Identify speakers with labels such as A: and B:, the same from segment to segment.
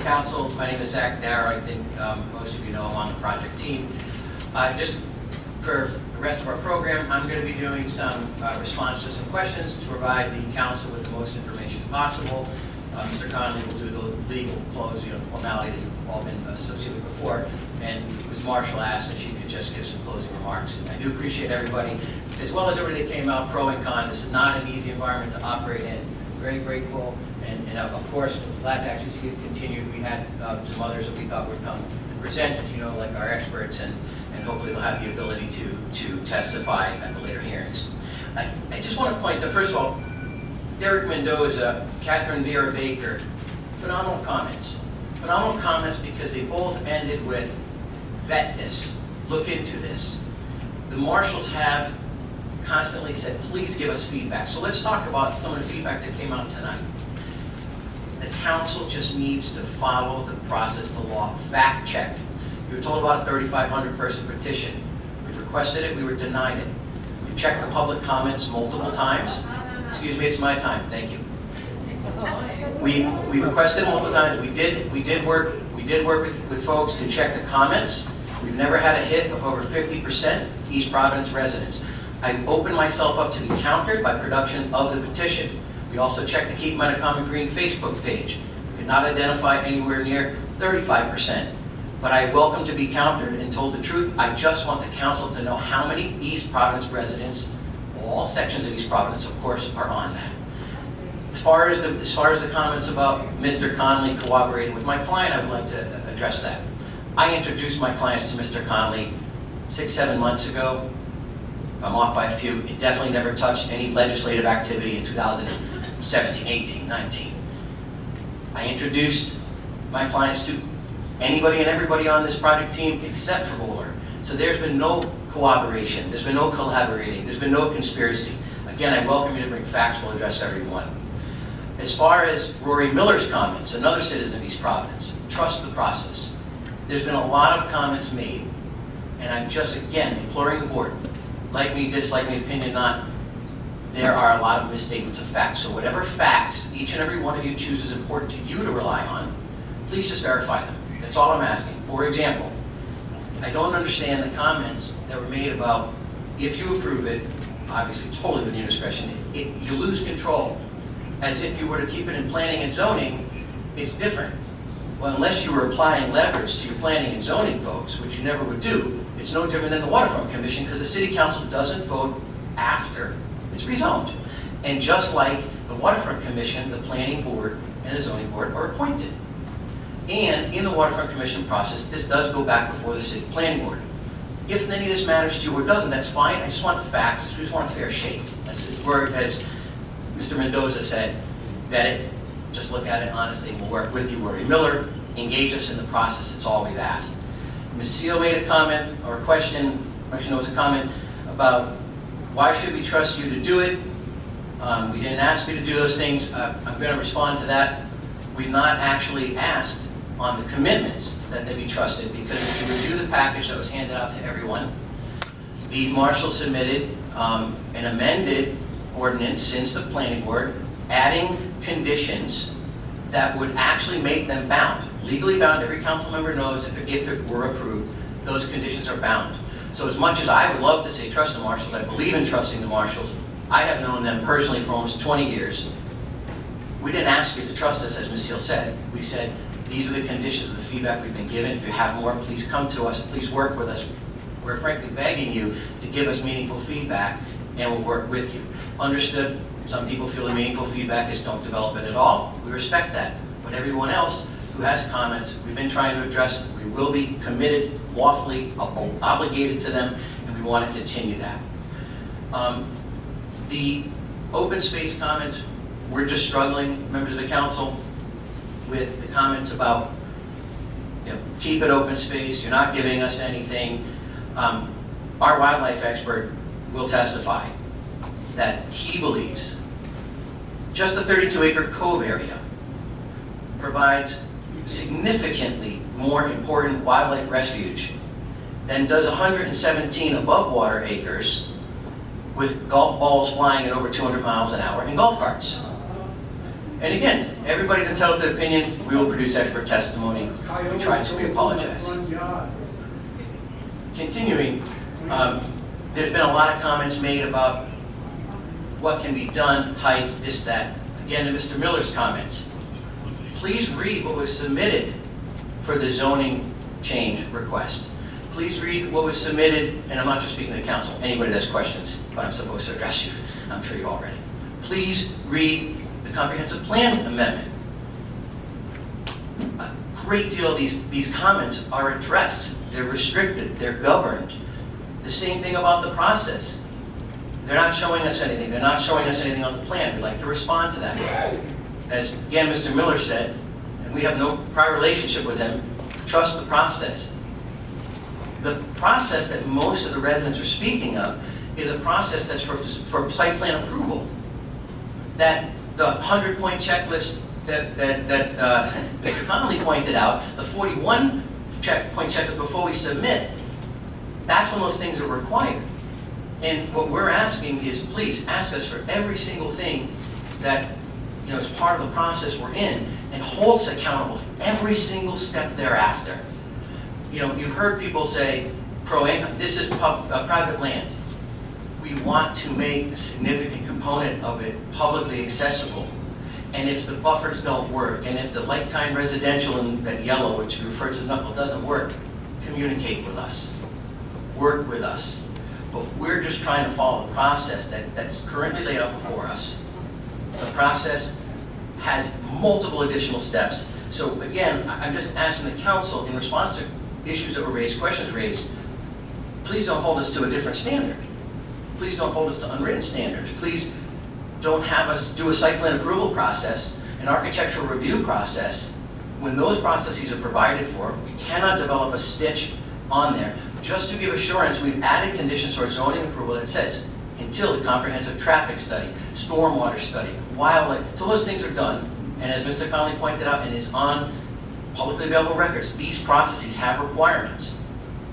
A: Council. My name is Zach Darrow. I think most of you know I'm on the project team. Just for the rest of our program, I'm going to be doing some response to some questions to provide the council with the most information possible. Mr. Connolly will do the legal close, formality that you've all been associated with before. And Ms. Marshall asked if she could just give some closing remarks. I do appreciate everybody, as well as everybody that came out, pro and con. This is not an easy environment to operate in. Very grateful, and of course, glad to actually see it continued. We had some others that we thought would come and present, as you know, like our experts, and hopefully they'll have the ability to testify at the later hearings. I just want to point to, first of all, Derek Mendoza, Catherine Vera Baker, phenomenal comments. Phenomenal comments because they both ended with, vet this, look into this. The marshals have constantly said, please give us feedback. So let's talk about some of the feedback that came out tonight. The council just needs to follow the process, the law, fact check. You were told about a 3,500 person petition. We requested it, we were denied it. We've checked the public comments multiple times. Excuse me, it's my time, thank you. We requested multiple times. We did work with folks to check the comments. We've never had a hit of over 50% East Providence residents. I opened myself up to be countered by production of the petition. We also checked the Keep Metacomet Green Facebook page. We could not identify anywhere near 35%. But I welcome to be countered and told the truth. I just want the council to know how many East Providence residents, all sections of East Providence, of course, are on that. As far as the comments about Mr. Connolly cooperating with my client, I would like to address that. I introduced my clients to Mr. Connolly 6-7 months ago. I'm off by a few. It definitely never touched any legislative activity in 2017, 18, 19. I introduced my clients to anybody and everybody on this project team except for Bowler. So there's been no cooperation, there's been no collaborating, there's been no conspiracy. Again, I welcome you to bring facts, we'll address everyone. As far as Rory Miller's comments, another citizen of East Providence, trust the process. There's been a lot of comments made, and I'm just, again, imploring the board, like me, dislike me, opinion not, there are a lot of misstatements of facts. So whatever facts each and every one of you chooses important to you to rely on, please just verify them. That's all I'm asking. For example, I don't understand the comments that were made about if you approve it, obviously totally within your discretion, you lose control. As if you were to keep it in planning and zoning, it's different. Well, unless you were applying leverage to your planning and zoning folks, which you never would do, it's no different than the Waterfront Commission because the City Council doesn't vote after it's rezoned. And just like the Waterfront Commission, the Planning Board and the Zoning Board are appointed. And in the Waterfront Commission process, this does go back before the City Planning Board. If any of this matters to you or doesn't, that's fine. I just want the facts. I just want a fair shake. Where, as Mr. Mendoza said, vet it, just look at it honestly. We'll work with you. Rory Miller, engage us in the process. It's all we've asked. Ms. Seal made a comment or a question, actually no, it was a comment about why should we trust you to do it? We didn't ask you to do those things. I'm going to respond to that. We've not actually asked on the commitments that they be trusted because if you review the package that was handed out to everyone, the marshal submitted an amended ordinance since the planning board, adding conditions that would actually make them bound. Legally bound, every council member knows if it were approved, those conditions are bound. So as much as I would love to say trust the marshals, I believe in trusting the marshals, I have known them personally for almost 20 years. We didn't ask you to trust us, as Ms. Seal said. We said, these are the conditions of the feedback we've been given. If you have more, please come to us, please work with us. We're frankly begging you to give us meaningful feedback and we'll work with you. Understood, some people feel the meaningful feedback is don't develop it at all. We respect that. But everyone else who has comments, we've been trying to address, we will be committed, lawfully obligated to them, and we want to continue that. The open space comments, we're just struggling, members of the council, with the comments about, keep it open space, you're not giving us anything. Our wildlife expert will testify that he believes just the 32-acre Cove area provides significantly more important wildlife refuge than does 117 above water acres with golf balls flying at over 200 miles an hour in golf carts. And again, Everybody's entitled to opinion. We will produce expert testimony. We try to, we apologize. Continuing, there's been a lot of comments made about what can be done, heights, this, that. Again, to Mr. Miller's comments. Please read what was submitted for the zoning change request. Please read what was submitted, and I'm not just speaking to the council, anybody that has questions, but I'm supposed to address you. I'm sure you all read it. Please read the comprehensive plan amendment. A great deal of these comments are addressed. They're restricted, they're governed. The same thing about the process. They're not showing us anything. They're not showing us anything on the plan. We'd like to respond to that. As again, Mr. Miller said, and we have no prior relationship with him, trust the process. The process that most of the residents are speaking of is a process that's for site plan approval. That the 100-point checklist that Mr. Connolly pointed out, the 41-point checklist before we submit, that's when those things are required. And what we're asking is, please ask us for every single thing that is part of the process we're in, and hold us accountable for every single step thereafter. You've heard people say, this is private land. We want to make a significant component of it publicly accessible. And if the buffers don't work, and if the like-kind residential in that yellow, which we refer to as knuckle, doesn't work, communicate with us. Work with us. But we're just trying to follow the process that's currently laid out before us. The process has multiple additional steps. So again, I'm just asking the council, in response to issues that were raised, questions raised, please don't hold us to a different standard. Please don't hold us to unwritten standards. Please don't have us do a site plan approval process, an architectural review process. When those processes are provided for, we cannot develop a stitch on there. Just to give assurance, we've added conditions to our zoning approval that says, until the comprehensive traffic study, stormwater study, wildlife, until those things are done, and as Mr. Connolly pointed out and is on publicly available records, these processes have requirements.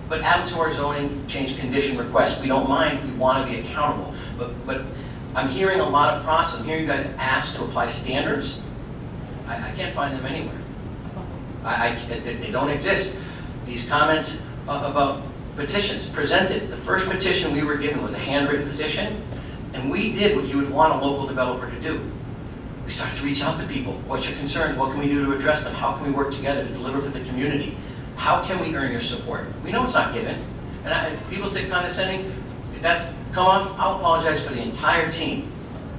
A: But add them to our zoning change condition request. We don't mind, we want to be accountable. But I'm hearing a lot of process. I'm hearing you guys ask to apply standards. I can't find them anywhere. They don't exist. These comments about petitions presented. The first petition we were given was a handwritten petition, and we did what you would want a local developer to do. We started to reach out to people. What's your concerns? What can we do to address them? How can we work together to deliver for the community? How can we earn your support? We know it's not given. And people say condescending. If that's come off, I'll apologize for the entire team.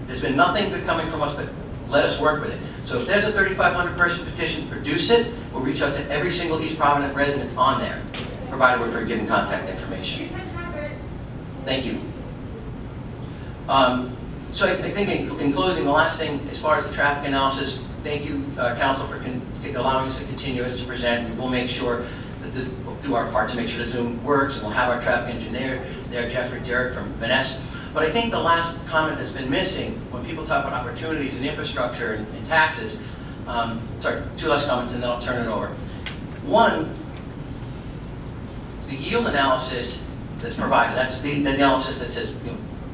A: There's been nothing good coming from us, but let us work with it. So if there's a 3,500 person petition, produce it. We'll reach out to every single East Providence resident on there, provided we're given contact information. Thank you. So I think in closing, the last thing, as far as the traffic analysis, thank you, Council, for allowing us to continue as to present. We will make sure that we'll do our part to make sure the Zoom works, and we'll have our traffic engineer there, Zachary Darrow from Vanessa. But I think the last comment that's been missing when people talk about opportunities and infrastructure and taxes, two last comments and then I'll turn it over. One, the yield analysis that's provided, that's the analysis that says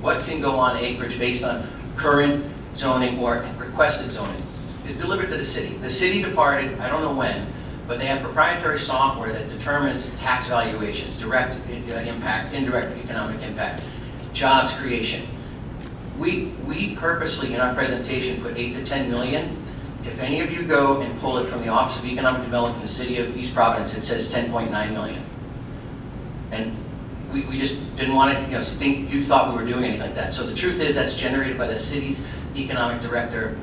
A: what can go on acreage based on current zoning or requested zoning, is delivered to the city. The city departed, I don't know when, but they have proprietary software that determines tax valuations, direct impact, indirect economic impact, jobs creation. We purposely in our presentation put 8 to 10 million. If any of you go and pull it from the Office of Economic Development in the city of East Providence, it says 10.9 million. And we just didn't want to think you thought we were doing anything like that. So the truth is that's generated by the city's economic development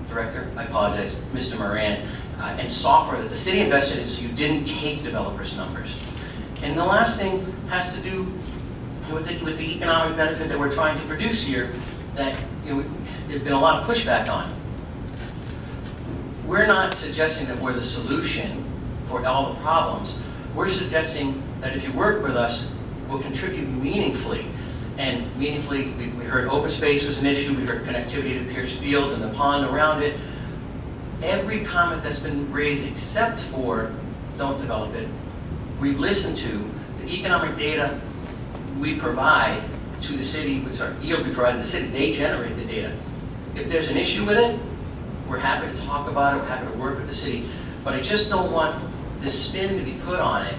A: director, I apologize, Mr. Moran, and software that the city invested in so you didn't take developers' numbers. And the last thing has to do with the economic benefit that we're trying to produce here that there's been a lot of pushback on. We're not suggesting that we're the solution for all the problems. We're suggesting that if you work with us, we'll contribute meaningfully. And meaningfully, we heard open space was an issue, we heard connectivity to Pierce Fields and the pond around it. Every comment that's been raised except for don't develop it, we listen to the economic data we provide to the city, yield we provide to the city, they generate the data. If there's an issue with it, We're happy to talk about it, we're happy to work with the city, but I just don't want this spin to be put on it,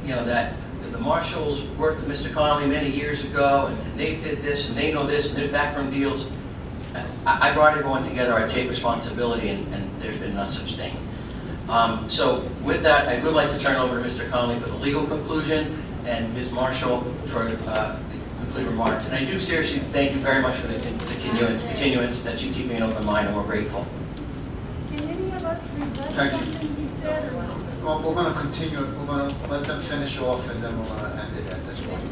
A: that the marshals worked with Mr. Connolly many years ago, and they did this, and they know this, and there's backroom deals. I brought everyone together, I take responsibility, and there's been no such thing. So with that, I would like to turn over to Mr. Connolly for the legal conclusion, and Ms. Marshall for the complete remarks. And I do seriously thank you very much for the continuance that you keep me in open mind, and we're grateful.
B: Can any of us rebut something he said or not?
C: Well, we're going to continue. We're going to let them finish off, and then we're going to end it at this point.